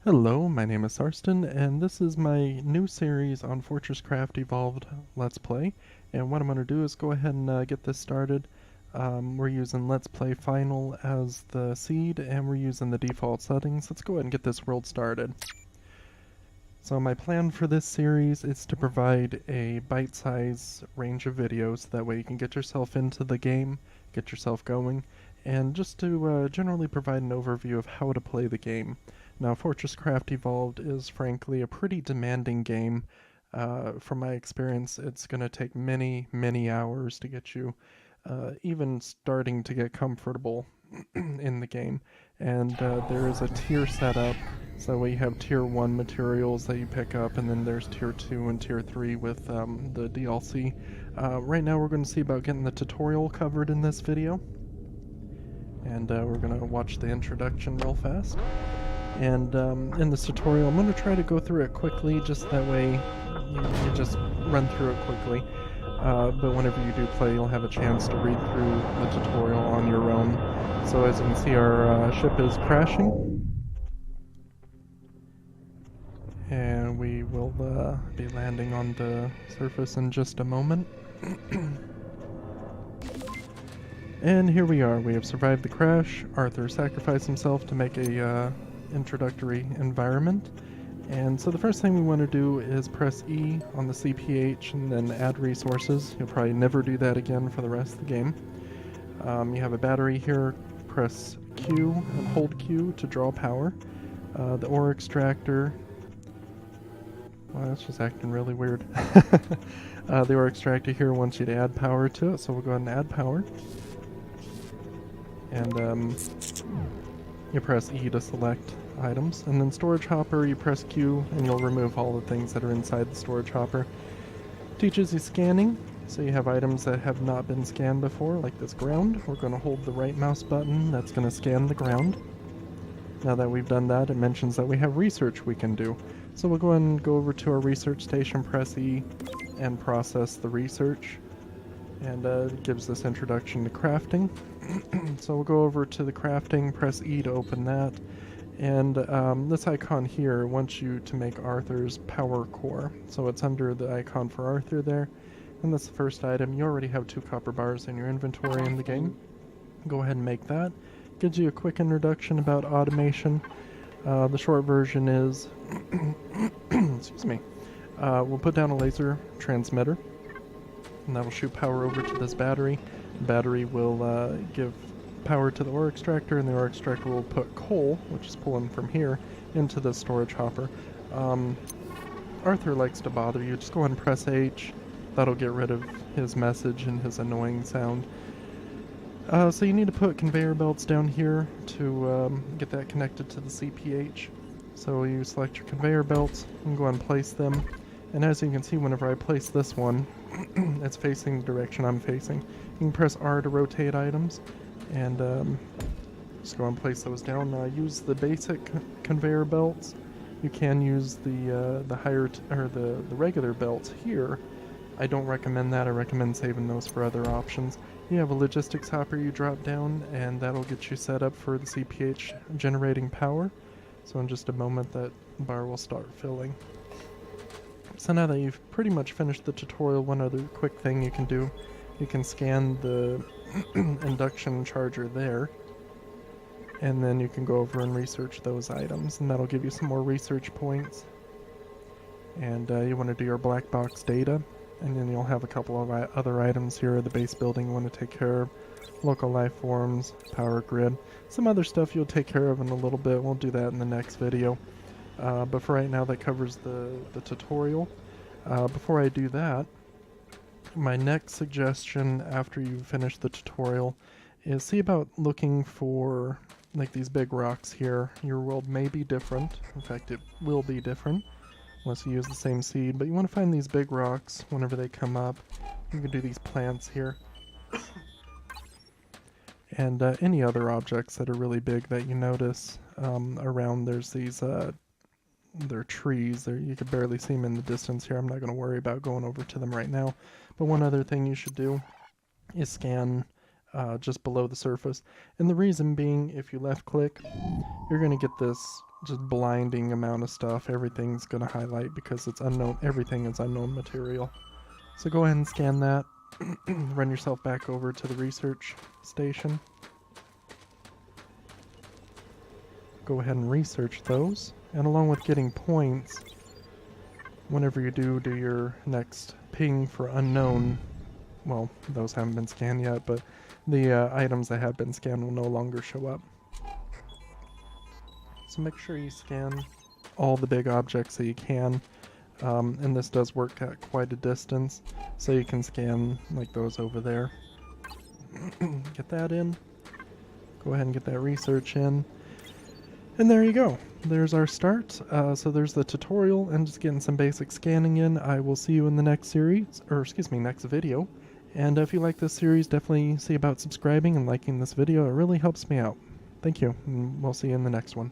Hello, my name is Sarston, and this is my new series on FortressCraft Evolved Let's Play. And what I'm going to do is go ahead and get this started. We're using Let's Play Final as the seed, and we're using the default settings. Let's go ahead and get this world started. So my plan for this series is to provide a bite-sized range of videos, that way you can get yourself into the game, get yourself going, and just to generally provide an overview of how to play the game. Now, FortressCraft Evolved is frankly a pretty demanding game. From my experience, it's going to take many, many hours to get you even starting to get comfortable in the game. And there is a tier setup, so we have tier 1 materials that you pick up, and then there's tier 2 and tier 3 with the DLC. Right now we're going to see about getting the tutorial covered in this video. And we're going to watch the introduction real fast. And in this tutorial, I'm going to try to go through it quickly, just that way you just run through it quickly. But whenever you do play, you'll have a chance to read through the tutorial on your own. So as you can see, our ship is crashing. And we will be landing on the surface in just a moment. And here we are. We have survived the crash. Arthur sacrificed himself to make a introductory environment. And so the first thing we want to do is press E on the CPH and then add resources. You'll probably never do that again for the rest of the game. You have a battery here. Press Q and hold Q to draw power. The ore extractor. Wow, that's just acting really weird. The ore extractor here wants you to add power to it, so we'll go ahead and add power. And you press E to select items. And then storage hopper, you press Q and you'll remove all the things that are inside the storage hopper. Teaches you scanning, so you have items that have not been scanned before, like this ground. We're going to hold the right mouse button, that's going to scan the ground. Now that we've done that, it mentions that we have research we can do. So we'll go ahead and go over to our research station, press E, and process the research. And it gives this introduction to crafting. So we'll go over to the crafting, press E to open that. And this icon here wants you to make Arthur's power core. So it's under the icon for Arthur there. And that's the first item. You already have 2 copper bars in your inventory in the game. Go ahead and make that. Gives you a quick introduction about automation. The short version is, excuse me, we'll put down a laser transmitter. And that'll shoot power over to this battery. The battery will give power to the ore extractor, and the ore extractor will put coal, which is pulling from here, into the storage hopper. Arthur likes to bother you. Just go ahead and press H. That'll get rid of his message and his annoying sound. So you need to put conveyor belts down here to get that connected to the CPH. So you select your conveyor belts and go ahead and place them. And as you can see, whenever I place this one, it's facing the direction I'm facing. You can press R to rotate items, and just go and place those down. Use the basic conveyor belts. You can use the higher the regular belts here. I don't recommend that. I recommend saving those for other options. You have a logistics hopper you drop down, and that'll get you set up for the CPH generating power. So in just a moment, that bar will start filling. So now that you've pretty much finished the tutorial, one other quick thing you can do, you can scan the induction charger there, and then you can go over and research those items, and that'll give you some more research points. And you want to do your black box data, and then you'll have a couple of other items here, the base building you want to take care of, local life forms, power grid, some other stuff you'll take care of in a little bit. We'll do that in the next video. But for right now, that covers the tutorial. Before I do that, my next suggestion after you finish the tutorial is see about looking for like these big rocks here. Your world may be different. In fact, it will be different unless you use the same seed. But you want to find these big rocks whenever they come up. You can do these plants here. And any other objects that are really big that you notice around. There's these they're trees. You can barely see them in the distance here. I'm not going to worry about going over to them right now. But one other thing you should do is scan just below the surface. And the reason being, if you left click, you're going to get this just blinding amount of stuff. Everything's going to highlight because it's unknown. Everything is unknown material. So go ahead and scan that. Run yourself back over to the research station. Go ahead and research those. And along with getting points, whenever you do your next ping for unknown, well, those haven't been scanned yet, but the items that have been scanned will no longer show up. So make sure you scan all the big objects that you can. And this does work at quite a distance, so you can scan like those over there. Get that in. Go ahead and get that research in. And there you go. There's our start. So there's the tutorial and just getting some basic scanning in. I will see you in the next series, or excuse me, next video. And if you like this series, definitely see about subscribing and liking this video. It really helps me out. Thank you, and we'll see you in the next one.